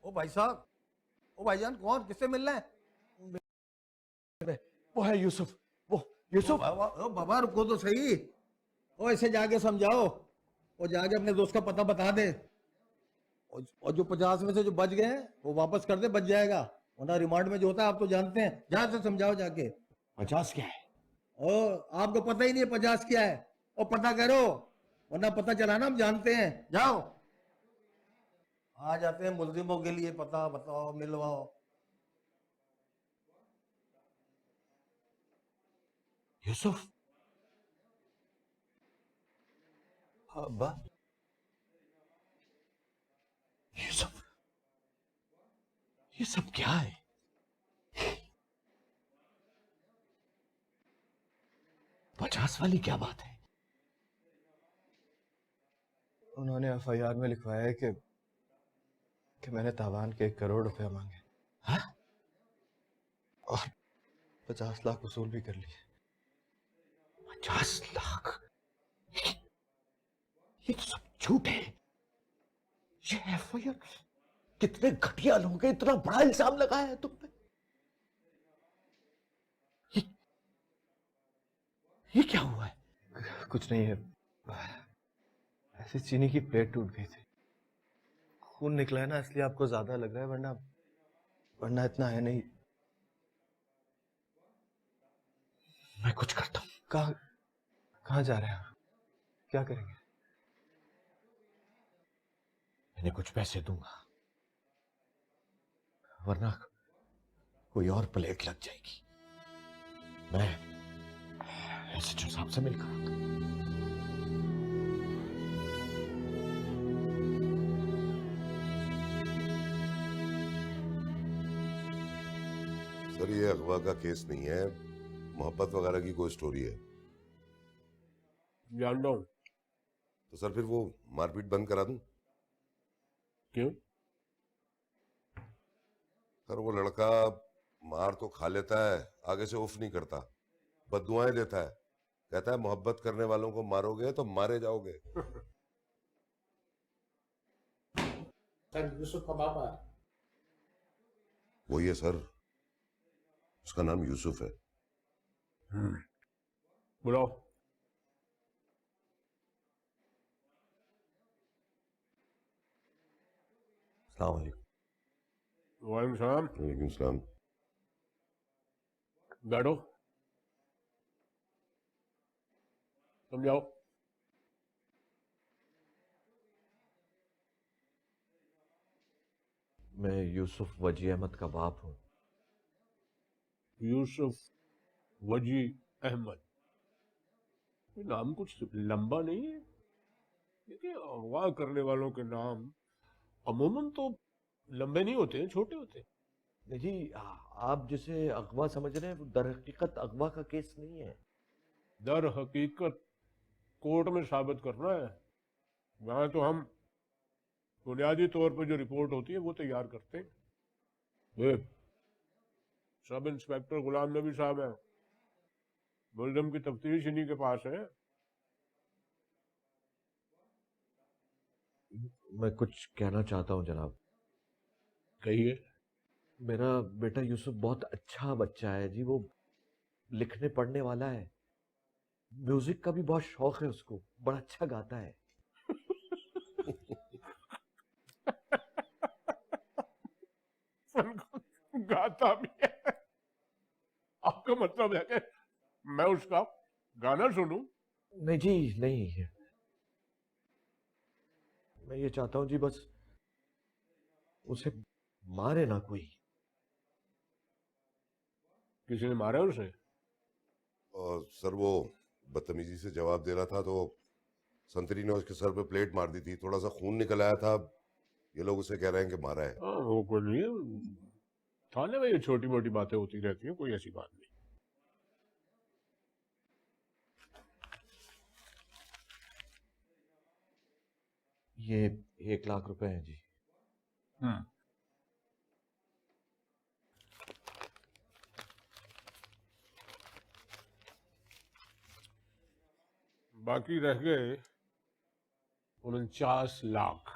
ओ भाई साहब, ओ भाईजान, कौन, किससे मिलना है? वो है यूसुफ। वो ओ यूसुफ। बाबा, ओ बाबा रुको तो सही। ओ ऐसे जाके समझाओ, और जाके अपने दोस्त का पता बता दे। और जो 50 में से जो बच गए हैं वो वापस कर दे, बच जाएगा। वरना रिमांड में जो होता है आप तो जानते हैं, जहां से समझाओ जाके। 50 क्या है? ओ, आपको पता ही नहीं है 50 क्या है? और पता करो, वरना पता चला ना हम जानते हैं। जाओ। आ जाते हैं मुल्जिमों के लिए, पता बताओ, मिलवाओ। यूसुफ। अब्बा। यूसुफ, ये सब क्या है? 50 वाली क्या बात है? उन्होंने एफआईआर में लिखवाया है कि मैंने तावान के 1 करोड़ रुपए मांगे। हाँ? और 50 लाख वसूल भी कर लिए। 50 लाख? ये तो सब झूठ है। ये एफआईआर, कितने घटिया लोग हैं, इतना बड़ा इल्जाम लगाया है तुम पे। ये, ये क्या हुआ है? कुछ नहीं है, ऐसी चीनी की प्लेट टूट गई थी। खून निकला है ना, इसलिए आपको ज्यादा लग रहा है, वरना वरना इतना है नहीं। मैं कुछ करता हूं। कहाँ जा रहे हैं आप? क्या करेंगे? मैंने कुछ पैसे दूंगा, वरना कोई और प्लेट लग जाएगी। मैं एसएचओ साहब से मिलकर आता हूं। सर ये अगवा का केस नहीं है, मोहब्बत वगैरह की कोई स्टोरी है। जान रहा हूं। तो सर फिर वो मारपीट बंद करा दूं? क्यों? सर वो लड़का मार तो खा लेता है, आगे से उफ नहीं करता, बददुआएं देता है, कहता है मोहब्बत करने वालों को मारोगे तो मारे जाओगे। सर यूसुफ का बाप आया। वही है सर, उसका नाम यूसुफ है। बुलाओ। अस्सलाम वालेकुम। वालेकुम सलाम। वालेकुम सलाम। बैठो, समझाओ। मैं यूसुफ वजी अहमद का बाप हूं। यूसुफ वजी अहमद, ये नाम कुछ लंबा नहीं है? देखिए, अगवा करने वालों के नाम अमूमन तो लंबे नहीं होते हैं, छोटे होते हैं। नहीं जी, आप जिसे अगवा समझ रहे हैं वो दर हकीकत अगवा का केस नहीं है। दर हकीकत कोर्ट में साबित करना है। वहां तो हम बुनियादी तौर पर जो रिपोर्ट होती है वो तैयार करते हैं। ये सब इंस्पेक्टर गुलाम नबी साहब हैं, मुल्जिम की तफ्तीश इन्हीं के पास है। मैं कुछ कहना चाहता हूं जनाब। कहिए। मेरा बेटा यूसुफ बहुत अच्छा बच्चा है जी। वो लिखने पढ़ने वाला है, म्यूजिक का भी बहुत शौक है उसको, बड़ा अच्छा गाता है। गाता भी है? आपका मतलब है कि मैं उसका गाना सुनूं? नहीं जी, नहीं। मैं ये चाहता हूं जी, बस उसे मारे ना कोई। किसी ने मारा उसे? और सर वो बदतमीजी से जवाब दे रहा था तो संतरी ने उसके सर पे प्लेट मार दी थी, थोड़ा सा खून निकल आया था। ये लोग उसे कह रहे हैं कि मारा है। हाँ, वो कोई नहीं है, थाने में ये छोटी मोटी बातें होती रहती हैं, कोई ऐसी बात नहीं। ये 1 लाख रुपए हैं जी। बाकी रह गए 49 लाख।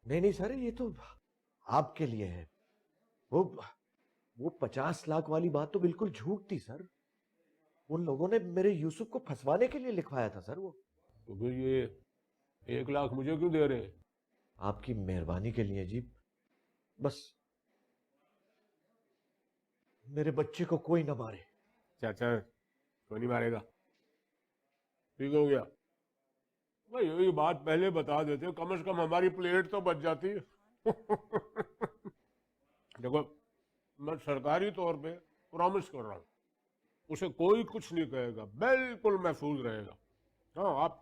नहीं नहीं सर, ये तो आपके लिए है। वो 50 लाख वाली बात तो बिल्कुल झूठ थी सर। उन लोगों ने मेरे यूसुफ को फंसवाने के लिए लिखवाया था सर वो। तो फिर ये 1 लाख मुझे क्यों दे रहे हैं? आपकी मेहरबानी के लिए जी, बस मेरे बच्चे को कोई ना मारे। चाचा कोई नहीं मारेगा, ठीक हो गया। भाई ये बात पहले बता देते, कम से कम हमारी प्लेट तो बच जाती। देखो, मैं सरकारी तौर पे प्रॉमिस कर रहा हूँ, उसे कोई कुछ नहीं कहेगा, बिल्कुल महफूज रहेगा। हाँ, आप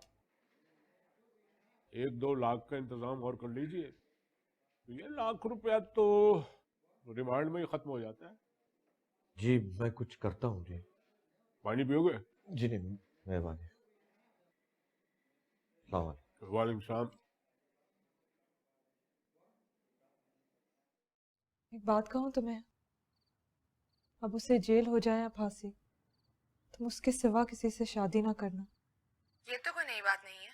1-2 लाख का इंतजाम और कर लीजिए, तो ये लाख रुपया तो रिमांड में ही खत्म हो जाता है। जी मैं कुछ करता हूँ जी। पानी पियोगे? जी नहीं, मेहरबानी। अस्सलाम वालेकुम। वालेकुम सलाम। एक बात कहूँ तुम्हें, अब उसे जेल हो जाए या फांसी, तुम उसके सिवा किसी से शादी ना करना। ये तो कोई नई बात नहीं है,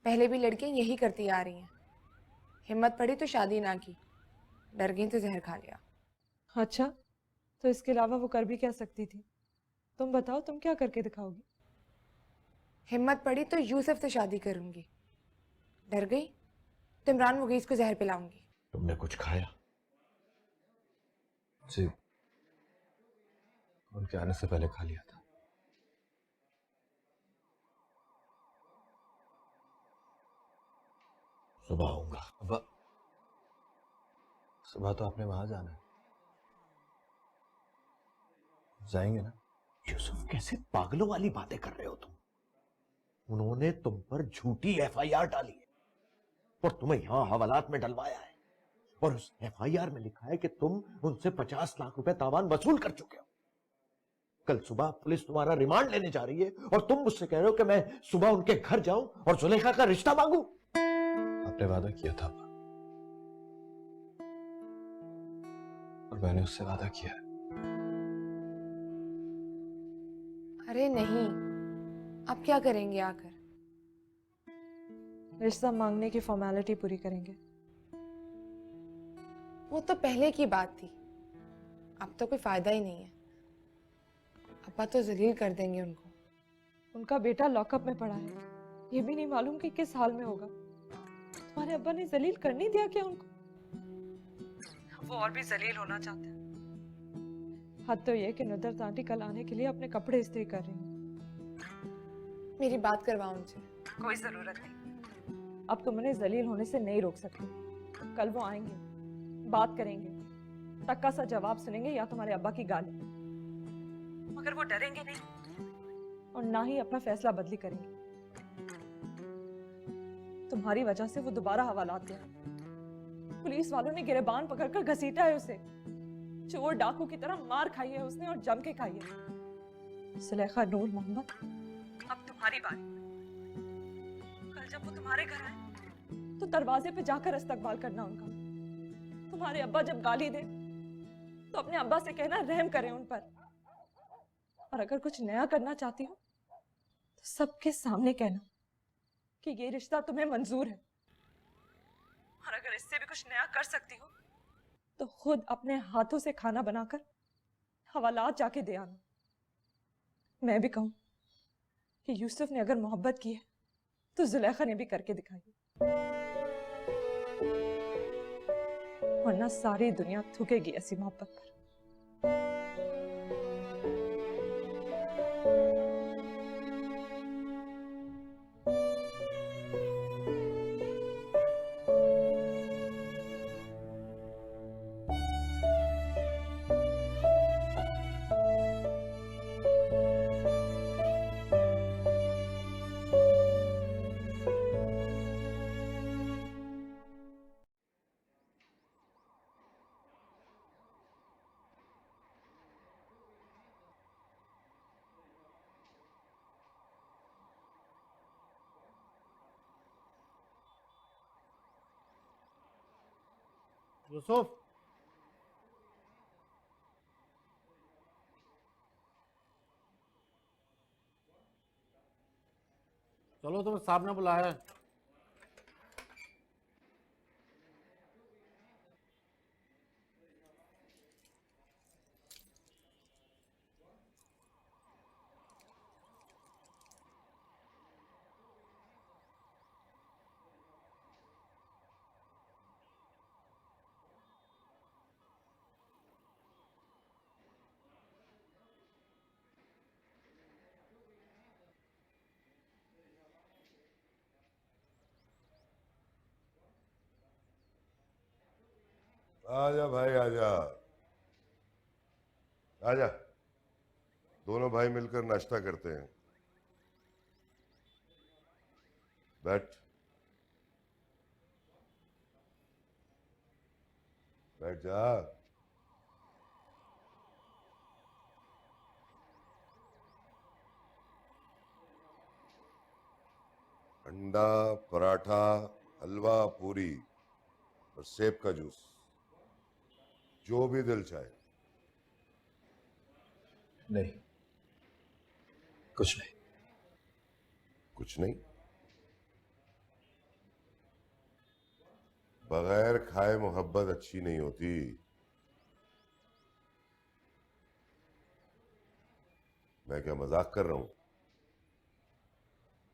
पहले भी लड़कियां यही करती आ रही हैं। हिम्मत पड़ी तो शादी ना की, डर गई तो जहर खा लिया। अच्छा, तो इसके अलावा वो कर भी क्या सकती थी? तुम बताओ, तुम क्या करके दिखाओगी? हिम्मत पड़ी तो यूसुफ से शादी करूंगी, डर गई तो इमरान मुगीस को जहर पिलाऊंगी। तुमने कुछ खाया? जी, उनके आने से पहले खा लिया था। सुबह आऊंगा। सुबह? सुबह तो आपने वहां जाना है, जाएंगे ना? यूसुफ, कैसे पागलों वाली बातें कर रहे हो तुम? उन्होंने तुम पर झूठी एफआईआर डाली है और तुम्हें यहां हवालात में डलवाया है, और उस एफआईआर में लिखा है कि तुम उनसे 50 लाख रुपए तावान वसूल कर चुके हो। कल सुबह पुलिस तुम्हारा रिमांड लेने जा रही है और तुम मुझसे कह रहे हो कि मैं सुबह उनके घर जाऊं और जुलेखा का रिश्ता मांगू। आपने वादा किया था और मैंने उससे वादा किया है। अरे नहीं, अब क्या करेंगे आकर? रिश्ता मांगने की फॉर्मेलिटी पूरी करेंगे। वो तो पहले की बात थी, अब तो कोई फायदा ही नहीं है। अब्बा तो जलील कर देंगे उनको। उनका बेटा लॉकअप में पड़ा है, ये भी नहीं मालूम कि किस हाल में होगा। तुम्हारे अब्बा ने जलील कर नहीं दिया क्या उनको? वो और भी जलील होना चाहते हैं। हद तो ये कि नुदरत आंटी कल आने के लिए अपने कपड़े इस्त्री कर रही हैं। मेरी बात करवाओ उनसे। कोई जरूरत नहीं, अब तुम उन्हें जलील होने से नहीं रोक सकते। कल वो आएंगे, बात करेंगे, तक्का सा जवाब सुनेंगे या तुम्हारे अब्बा की गाली, मगर वो डरेंगे नहीं और ना ही अपना फैसला बदली करेंगे। तुम्हारी वजह से वो दोबारा हवालात दिया। पुलिस वालों ने गिरेबान पकड़कर घसीटा है उसे। चोर डाकू की तरह मार खाई है उसने और जम के खाई है। सुलेखा नूर मोहम्मद, अब तुम्हारी बारी। कल जब वो तुम्हारे घर आए तो दरवाजे पे जाकर इस्तकबाल करना उनका। तुम्हारे अब्बा जब गाली दे तो अपने अब्बा से कहना रहम करें उन पर। और अगर कुछ नया करना चाहती हो तो सबके सामने कहना कि ये रिश्ता तुम्हें मंजूर है। और अगर इससे भी कुछ नया कर सकती हो तो खुद अपने हाथों से खाना बनाकर हवालात जाके दे आना। मैं भी कहूं कि यूसुफ ने अगर मोहब्बत की है तो जुलेखा ने भी करके दिखाई, वरना सारी दुनिया थूकेगी ऐसी मोहब्बत पर। यूसुफ, चलो तुम्हें साहब ने बुलाया है। आजा भाई आजा, आजा, दोनों भाई मिलकर नाश्ता करते हैं। बैठ, बैठ जा। अंडा, पराठा, हलवा, पूरी और सेब का जूस, जो भी दिल चाहे। नहीं, कुछ नहीं। कुछ नहीं? बगैर खाए मोहब्बत अच्छी नहीं होती। मैं क्या मजाक कर रहा हूं?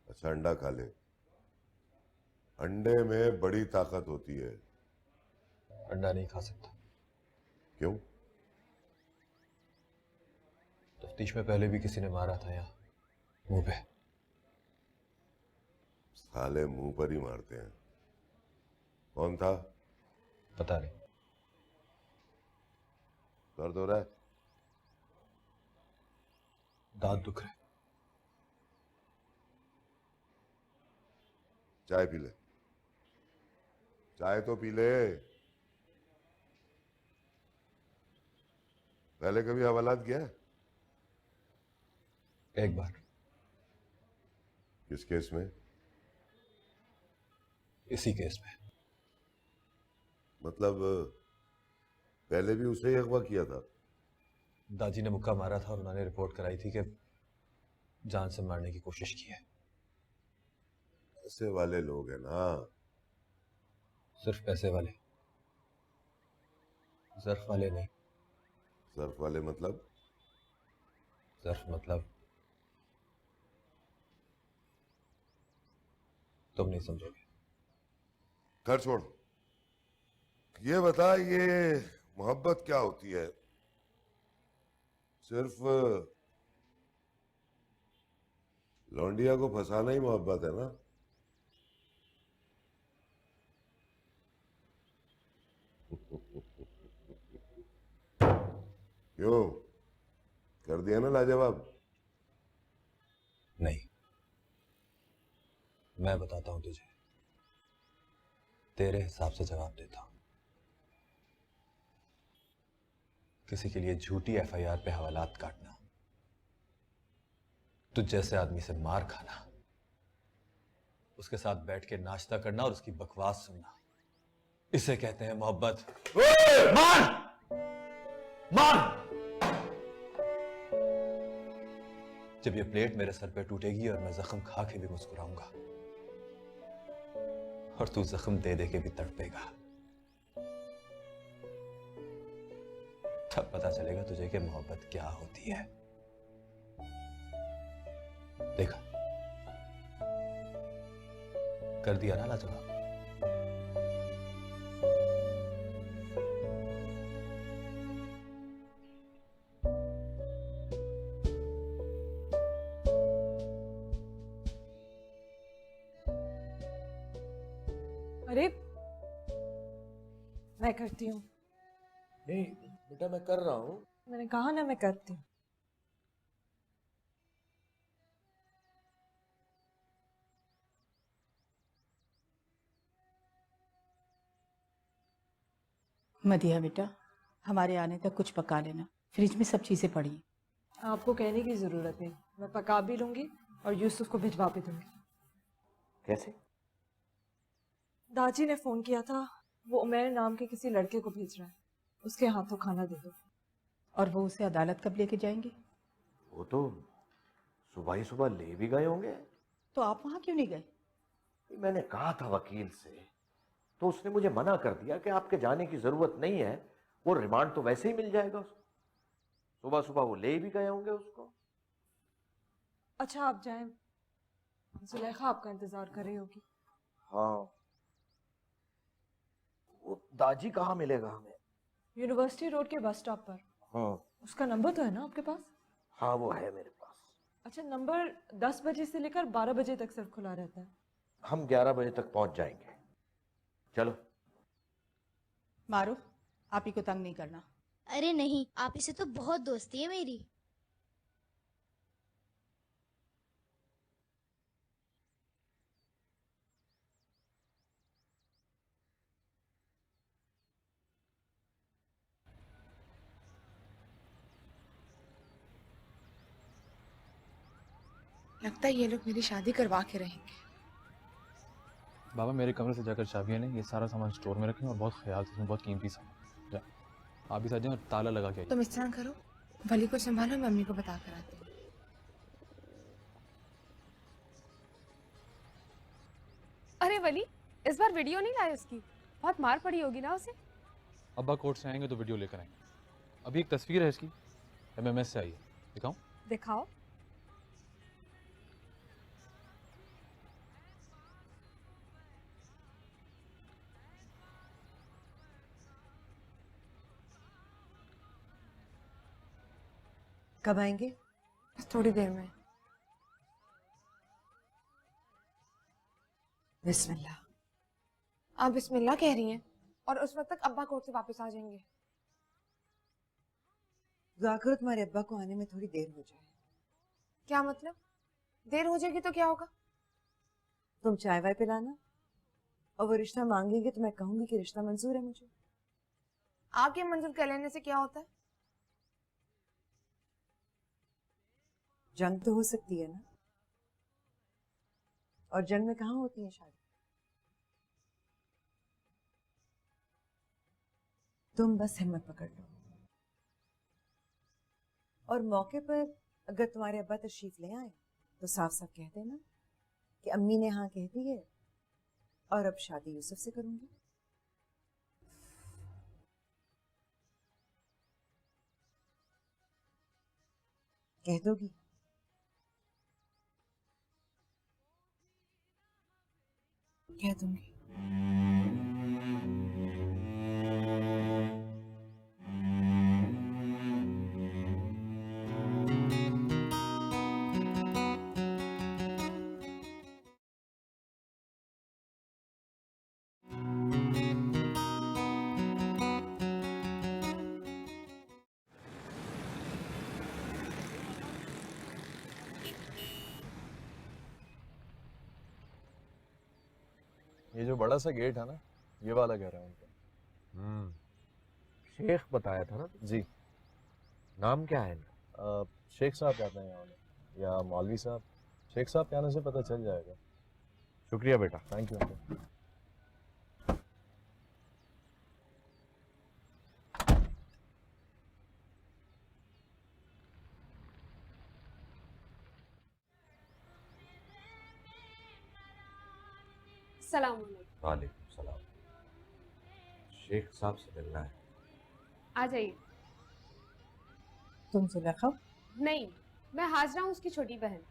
अच्छा, अंडा खा ले, अंडे में बड़ी ताकत होती है। अंडा नहीं खा सकता। क्यों? तफ्तीश में पहले भी किसी ने मारा था यहाँ, मुंह पे। साले मुंह पर ही मारते हैं। कौन था? पता नहीं। दर्द हो रहा है? दांत दुख रहे। चाय पी ले, चाय तो पी ले। पहले कभी हवालात किया है? एक बार। किस केस में? इसी केस में। मतलब पहले भी उसे ही अगवा किया था? दादी ने मुक्का मारा था और उन्होंने रिपोर्ट कराई थी कि जान से मारने की कोशिश की है। ऐसे वाले लोग हैं ना। सिर्फ पैसे वाले, ज़र्फ वाले नहीं। सर्फ वाले मतलब? ज़र्फ मतलब तुम नहीं समझोगे। घर छोड़, ये बता, ये मोहब्बत क्या होती है? सिर्फ लौंडिया को फंसाना ही मोहब्बत है ना? क्यों, कर दिया ना लाजवाब? नहीं, मैं बताता हूं तुझे, तेरे हिसाब से जवाब देता हूं। किसी के लिए झूठी एफआईआर पे हवालात काटना, तुझ जैसे आदमी से मार खाना, उसके साथ बैठ के नाश्ता करना और उसकी बकवास सुनना, इसे कहते हैं मोहब्बत। मार! मार! जब ये प्लेट मेरे सर पे टूटेगी और मैं जख्म खा के भी मुस्कुराऊंगा और तू जख्म दे दे के भी तड़पेगा, तब पता चलेगा तुझे कि मोहब्बत क्या होती है। देखा, कर दिया ना लाजवाब। अरे मैं करती हूँ। नहीं बेटा, मैं कर रहा हूं। मैंने कहा ना मैं करती हूँ। मदिया बेटा, हमारे आने तक कुछ पका लेना, फ्रिज में सब चीजें पड़ी हैं। आपको कहने की जरूरत नहीं, मैं पका भी लूंगी और यूसुफ को भिजवा भी दूंगी। कैसे? दाजी ने फोन किया था, वो उमैर नाम के किसी लड़के को भेज रहा है, उसके हाथों खाना दे दो। और वो उसे अदालत कब लेके जाएंगे? वो तो सुबह ही सुबह ले भी गए होंगे। तो आप वहां क्यों नहीं गए? मैंने कहा था वकील से, तो उसने मुझे मना कर दिया कि आपके जाने की जरूरत नहीं है, वो रिमांड तो वैसे ही मिल जाएगा उसको। सुबह सुबह वो ले भी गए होंगे उसको। अच्छा आप जाएं, जुलेखा आपका इंतजार कर रही होगी। हाँ, वो दाजी कहाँ मिलेगा हमें? यूनिवर्सिटी रोड के बस स्टॉप पर। हाँ उसका नंबर तो है ना आपके पास? हाँ, वो है मेरे पास। अच्छा, नंबर 10 बजे से लेकर 12 बजे तक सिर्फ खुला रहता है। हम 11 बजे तक पहुंच जाएंगे। चलो। मारूफ, आप ही को तंग नहीं करना। अरे नहीं, आप इसे तो बहुत दोस्ती है मेरी। लगता है ये लोग मेरी शादी करवा के रहेंगे। बाबा मेरे कमरे से जाकर चाबियां लें, ये सारा सामान स्टोर में रखें और बहुत ख्याल से, इसमें बहुत कीमती सामान। जा आप भी साथ जाएं और ताला लगा के आइए। तुम इस तरह करो, वली को संभालो, मम्मी को बता कर आती हूँ। अरे वली, इस बार वीडियो नहीं लाए उसकी? बहुत मार पड़ी होगी ना उसे। अब्बा कोर्ट से आएंगे तो वीडियो लेकर आएंगे। अभी एक तस्वीर है इसकी, MMS से आई है, दिखाऊं? दिखाओ। कब आएंगे? बस थोड़ी देर में। बिस्मिल्लाह। आप बिस्मिल्लाह कह रही हैं और उस वक्त तक अब्बा कोर्ट से वापस आ जाएंगे। दुआ करो तुम्हारे अब्बा को आने में थोड़ी देर हो जाए। क्या मतलब? देर हो जाएगी तो क्या होगा? तुम चाय वाय पिलाना, और वो रिश्ता मांगेंगे तो मैं कहूंगी कि रिश्ता मंजूर है मुझे। आपके मंजूर कर लेने से क्या होता है? जंग तो हो सकती है ना, और जंग में कहाँ होती है शादी। तुम बस हिम्मत पकड़ लो, और मौके पर अगर तुम्हारे अब्बा तशरीफ ले आए तो साफ साफ कह देना कि अम्मी ने हाँ कह दी है और अब शादी यूसुफ से करूंगी। कह दोगी? कह दूंगी। ये जो बड़ा सा गेट है ना, ये वाला कह रहा हूँ उनका। शेख बताया था ना जी। नाम क्या है इनका? शेख साहब कहते हैं यहाँ, या मौलवी साहब। शेख साहब कहने से पता चल जाएगा। शुक्रिया बेटा। Thank you uncle. सलाम अलैकुम। वालेकुम सलाम। शेख साहब से मिलना है। आ जाइए। तुम सुलेखा? नहीं, मैं हाजरा हूँ, उसकी छोटी बहन।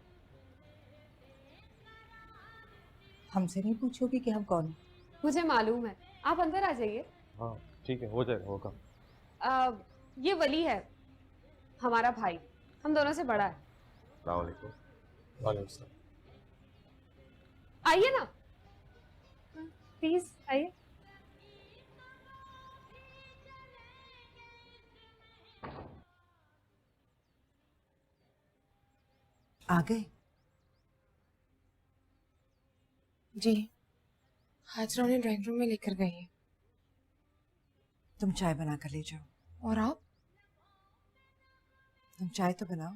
हमसे नहीं पूछोगी कि हम कौन हैं? मुझे मालूम है, आप अंदर आ जाइए। हाँ ठीक है, हो जाएगा, होगा। ये वली है, हमारा भाई, हम दोनों से बड़ा है। अस्सलाम वालेकुम। वालेकुम सलाम। आइए ना, प्लीज आइए। आ गए? जी, हाजरा उन्हें ड्राइंग रूम में लेकर गई है। तुम चाय बना कर ले जाओ। और आप? तुम चाय तो बनाओ,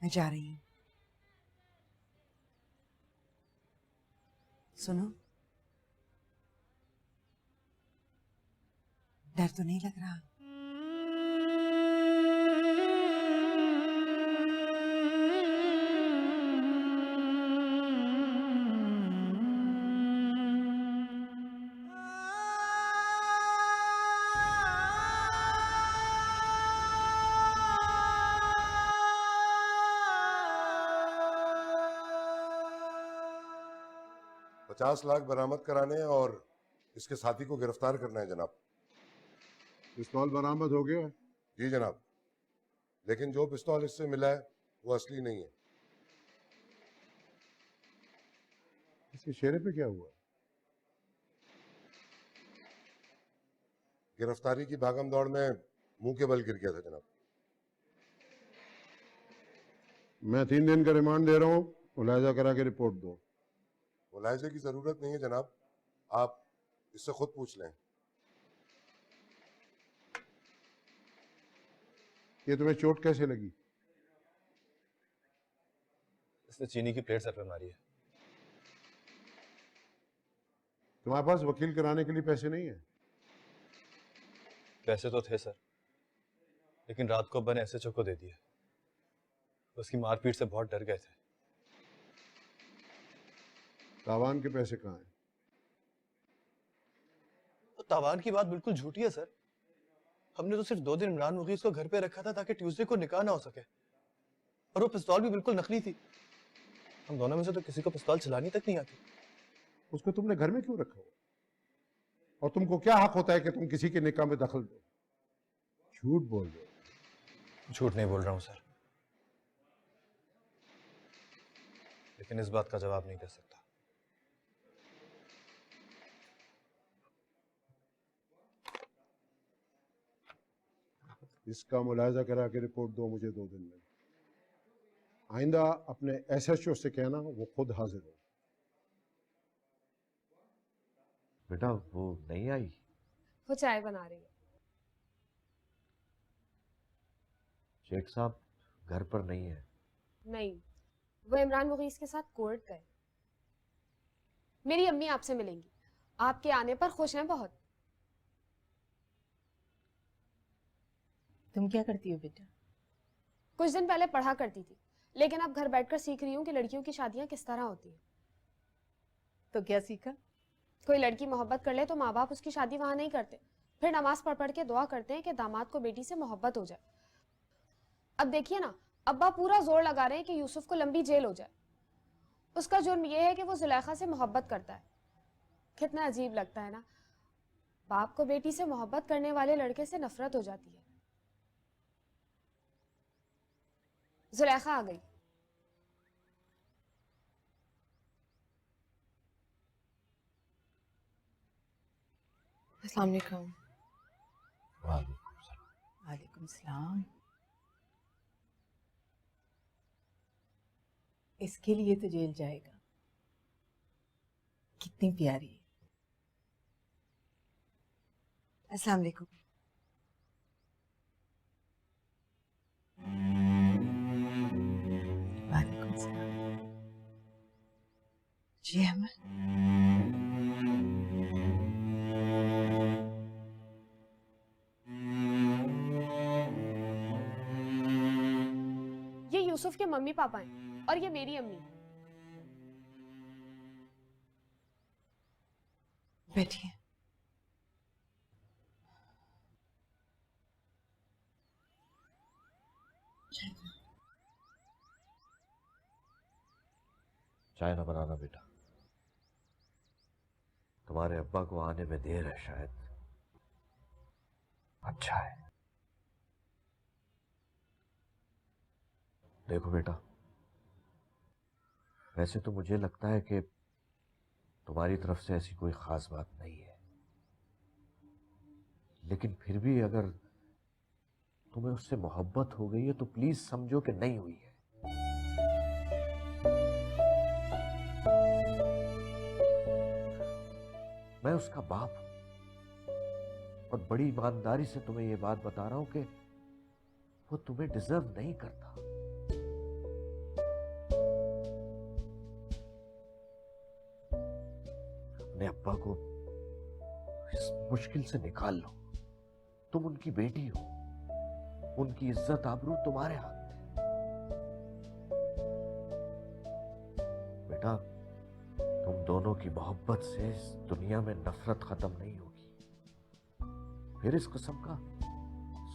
मैं जा रही हूँ। सुनो, डर तो नहीं लग रहा? ₹50 लाख बरामद कराने और इसके साथी को गिरफ्तार करना है जनाब। पिस्तौल बरामद हो गया? जी जनाब, लेकिन जो पिस्तौल इससे मिला है वो असली नहीं है। इसके चेहरे पे क्या हुआ? गिरफ्तारी की भागम दौड़ में मुंह के बल गिर गया था जनाब। मैं 3 दिन का रिमांड दे रहा हूँ, मुलायजा करा के रिपोर्ट दो। मुलायजे की जरूरत नहीं है जनाब, आप इससे खुद पूछ लें। ये तुम्हें चोट कैसे लगी? इसने चीनी की प्लेट सर पे मारी है। तुम्हारे पास वकील कराने के लिए पैसे नहीं है? पैसे तो थे सर, लेकिन रात को अब्बा ने एसएचओ को दे दिए। उसकी मारपीट से बहुत डर गए थे। तावान के पैसे कहाँ हैं? तो तावान की बात बिल्कुल झूठी है सर। हमने तो सिर्फ 2 दिन इमरान मुगीस को घर पे रखा था ताकि ट्यूसडे को निकाह ना हो सके, और वो पिस्तौल भी बिल्कुल नकली थी। हम दोनों में से तो किसी को पिस्तौल चलानी तक नहीं आती। उसको तुमने घर में क्यों रखा हो? और तुमको क्या हक होता है कि तुम किसी के निकाह में दखल दो? झूठ बोल रहे हो। झूठ नहीं बोल रहा हूँ सर, लेकिन इस बात का जवाब नहीं दे सकता। इसका मुलायजा करा के रिपोर्ट दो मुझे 2 दिन में। आइंदा अपने एसएचओ से कहना वो खुद हाजिर हो। बेटा वो नहीं आई? वो चाय बना रही है। शेख साहब घर पर नहीं है? नहीं, वो इमरान मुगीस के साथ कोर्ट गए। मेरी अम्मी आपसे मिलेंगी, आपके आने पर खुश हैं बहुत। तुम क्या करती हो बेटा? कुछ दिन पहले पढ़ा करती थी, लेकिन अब घर बैठकर सीख रही हूँ कि लड़कियों की शादियां किस तरह होती हैं। तो क्या सीखा? कोई लड़की मोहब्बत कर ले तो माँ बाप उसकी शादी वहां नहीं करते, फिर नमाज पढ़ पढ़ के दुआ करते हैं कि दामाद को बेटी से मोहब्बत हो जाए। अब देखिए ना, अब्बा पूरा जोर लगा रहे हैं कि यूसुफ को लंबी जेल हो जाए। उसका जुर्म यह है कि वो जुलेखा से मोहब्बत करता है। कितना अजीब लगता है ना, बाप को बेटी से मोहब्बत करने वाले लड़के से नफरत हो जाती है। जुलेखा आ गई। अस्सलाम वालेकुम। वालेकुम सलाम। इसके लिए तो जेल जाएगा। कितनी प्यारी है। अस्सलाम वालेकुम। वालेकुम सलाम। जी अहमद। ये यूसुफ के मम्मी पापा हैं और ये मेरी अम्मी। बैठिए। चाय ना बनाना बेटा, तुम्हारे अब्बा को आने में देर है शायद। अच्छा है। देखो बेटा, वैसे तो मुझे लगता है कि तुम्हारी तरफ से ऐसी कोई खास बात नहीं है, लेकिन फिर भी अगर तुम्हें उससे मोहब्बत हो गई है तो प्लीज समझो कि नहीं हुई है। मैं उसका बाप हूं और बड़ी ईमानदारी से तुम्हें यह बात बता रहा हूं कि वो तुम्हें डिजर्व नहीं करता। अपने अब्बा को इस मुश्किल से निकाल लो। तुम उनकी बेटी हो, उनकी इज्जत आबरू तुम्हारे हाथ में। बेटा, तुम दोनों की मोहब्बत से इस दुनिया में नफरत खत्म नहीं होगी। फिर इस किस्म का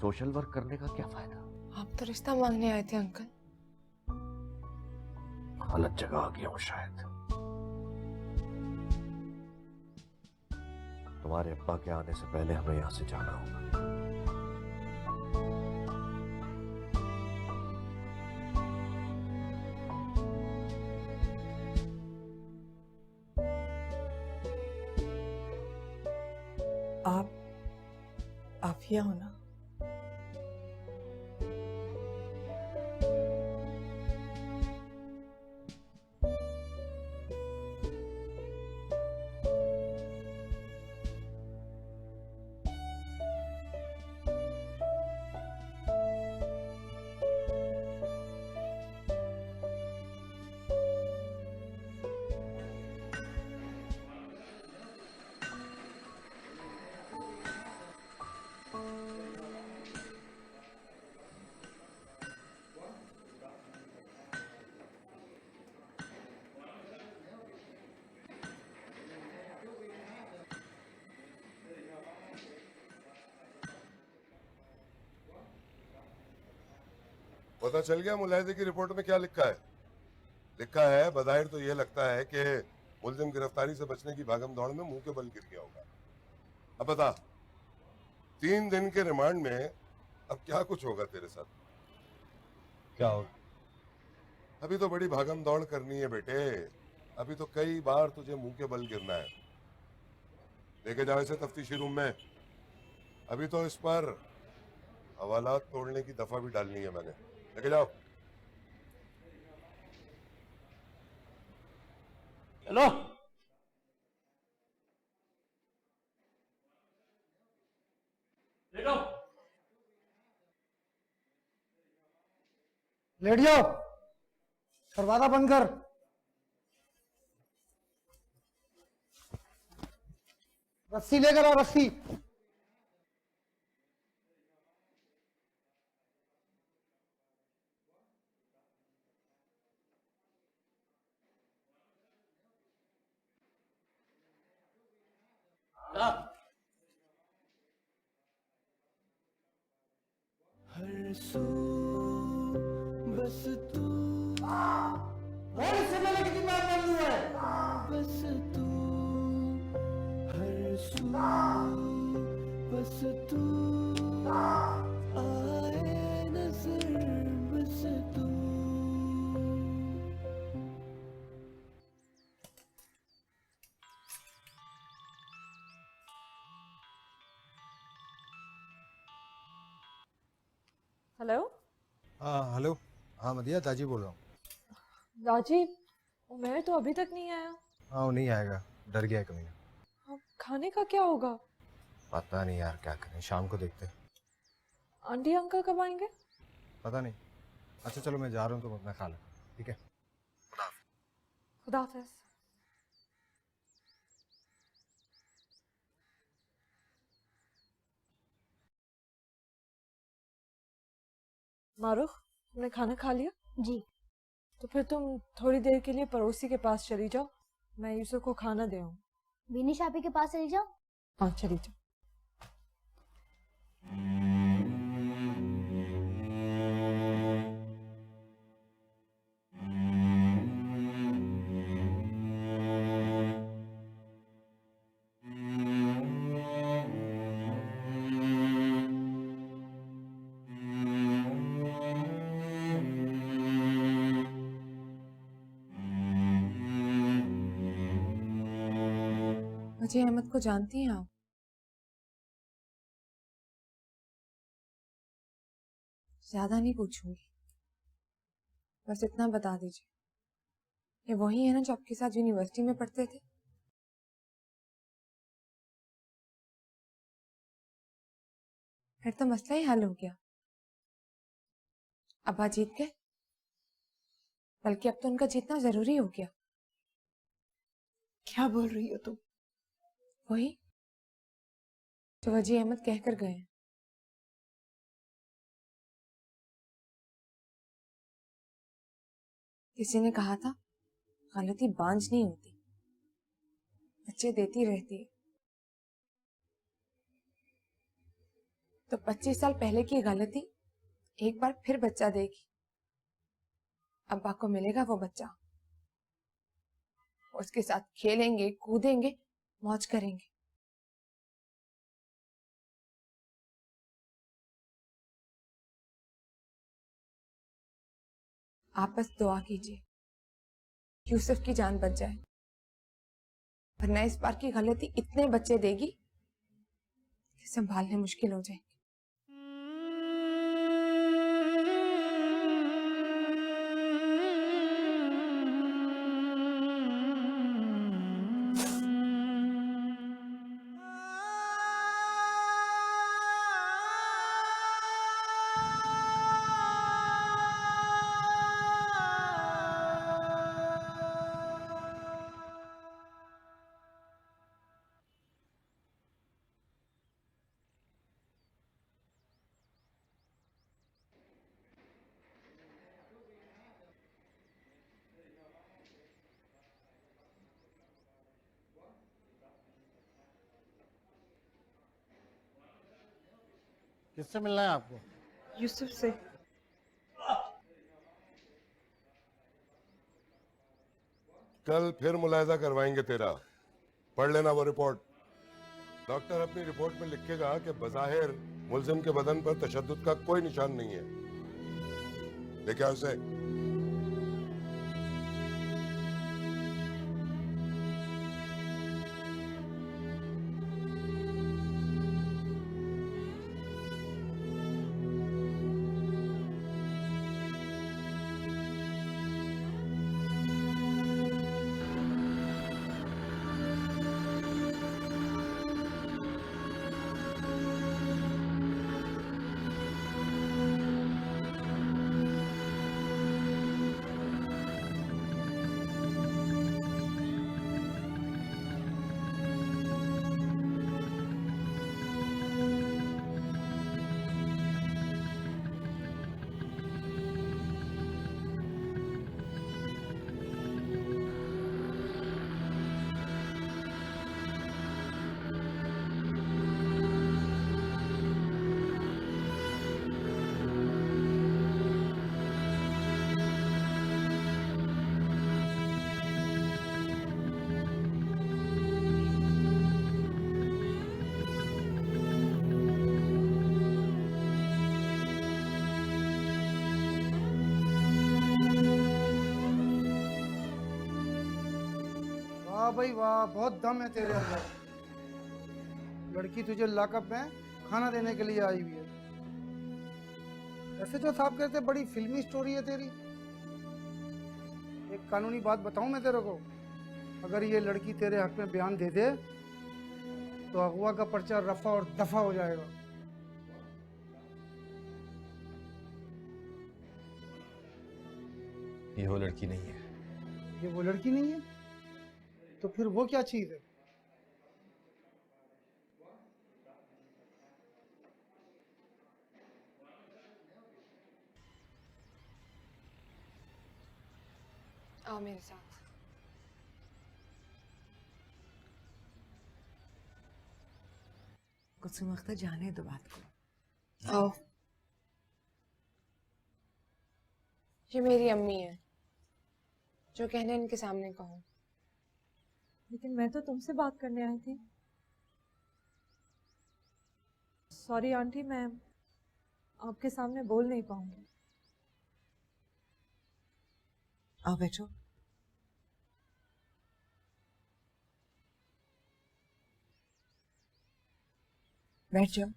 सोशल वर्क करने का क्या फायदा? आप तो रिश्ता मांगने आए थे अंकल। गलत जगह आ गया हूं शायद। तुम्हारे अब्बा के आने से पहले हमें यहां से जाना होगा। किया हो ना। पता चल गया मुलाहिदे की रिपोर्ट में क्या लिखा है? लिखा है बज़ाहिर तो ये लगता है कि मुल्जिम गिरफ्तारी से बचने की भागम दौड़ में मुंह के बल गिर गया होगा। अब बता, 3 दिन के रिमांड में अब क्या कुछ होगा तेरे साथ? क्या होगा? अभी तो बड़ी भागम दौड़ करनी है बेटे, अभी तो कई बार तुझे मुंह के बल गिरना है। लेके जाओ इसे तफ्तीशी रूम में। अभी तो इस पर हवालात तोड़ने की दफा भी डालनी है मैंने। लेके जाओ। चलो लेटो, लेट जाओ, दरवाजा बंद कर। रस्सी लेकर आओ, रस्सी। हर सू बस तू और इससे पहले कितनी बार बोल रही है? बस तू हर सू बस तू आए नजर बस तू। हेलो हाँ हेलो, हाँ मदिया, ताजी बोल रहा हूँ। राजीव, उमेर तो अभी तक नहीं आया। हाँ वो नहीं आएगा, डर गया है कमीना। अब खाने का क्या होगा? पता नहीं यार, क्या करें, शाम को देखते हैं। आंटी अंकल कब आएंगे? पता नहीं। अच्छा चलो मैं जा रहा हूँ, तुम अपना खा लो, ठीक है? खुदा हाफिज। मारूफ, तुमने खाना खा लिया? जी। तो फिर तुम थोड़ी देर के लिए पड़ोसी के पास चली जाओ, मैं यूसुफ को खाना दे आऊं। बीनी शापी के पास चली जाओ। हाँ चली जाओ। वजी अहमद को जानती हैं आप? ज्यादा नहीं पूछूंगी, बस इतना बता दीजिए, ये वही है ना जो आपके साथ यूनिवर्सिटी में पढ़ते थे? फिर तो मसला ही हल हो गया। अब्बा जीत गए, बल्कि अब तो उनका जीतना जरूरी हो गया। क्या बोल रही हो तुम? वही जो वजी अहमद कहकर गए हैं। किसी ने कहा था गलती बांझ नहीं होती, बच्चे देती रहती है। तो 25 साल पहले की गलती एक बार फिर बच्चा देगी। अब्बा को मिलेगा वो बच्चा, उसके साथ खेलेंगे, कूदेंगे, मौज करेंगे। आप बस दुआ कीजिए यूसुफ की जान बच जाए, वरना इस बार की गलती इतने बच्चे देगी कि संभालने मुश्किल हो जाएंगे। किससे मिलना है आपको? यूसुफ से। कल फिर मुलायजा करवाएंगे तेरा, पढ़ लेना वो रिपोर्ट। डॉक्टर अपनी रिपोर्ट में लिखेगा कि बज़ाहिर मुल्जिम के बदन पर तशद्दुद का कोई निशान नहीं है। लेके आओ उसे। वाह भाई वाह, बहुत दम है तेरे अंदर। लड़की तुझे लॉकअप में खाना देने के लिए आई हुई है। ऐसे जो साहब कहते बड़ी फिल्मी स्टोरी है तेरी। एक कानूनी बात बताऊं मैं तेरे को, अगर ये लड़की तेरे हक में बयान दे दे तो अगवा का पर्चा रफा और दफा हो जाएगा। ये वो लड़की नहीं है। ये वो लड़की नहीं है तो फिर वो क्या चीज है? आओ मेरे साथ। कुसुम अख्तर, जाने दो बात को। आओ। ये मेरी अम्मी है, जो कहने इनके सामने कहूँ। लेकिन मैं तो तुमसे बात करने आई थी। सॉरी आंटी, मैं आपके सामने बोल नहीं पाऊंगी। आओ बैठो। बैठ जाओ।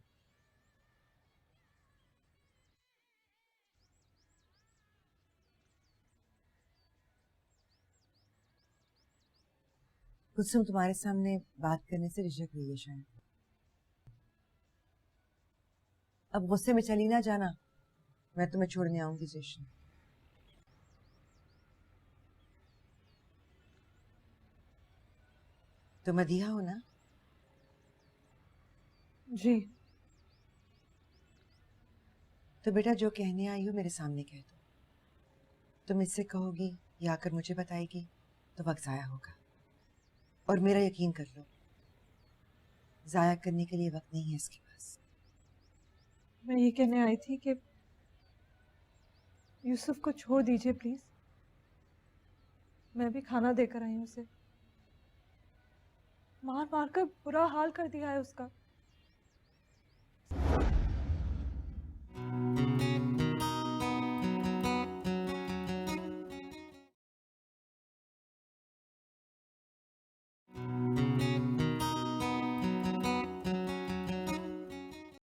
कुसुम तुम्हारे सामने बात करने से झिझक रही है शायद। अब गुस्से में चली ना जाना, मैं तुम्हें छोड़ने आऊंगी स्टेशन। तो मदीहा हो ना? जी। तो बेटा जो कहने आई हो मेरे सामने कह दो। तुम इससे कहोगी या आकर मुझे बताएगी तो वक्त जाया होगा। और मेरा यकीन कर लो, जाया करने के लिए वक्त नहीं है इसके पास। मैं ये कहने आई थी कि यूसुफ को छोड़ दीजिए प्लीज। मैं भी खाना देकर आई हूँ उसे। मार मार कर बुरा हाल कर दिया है उसका।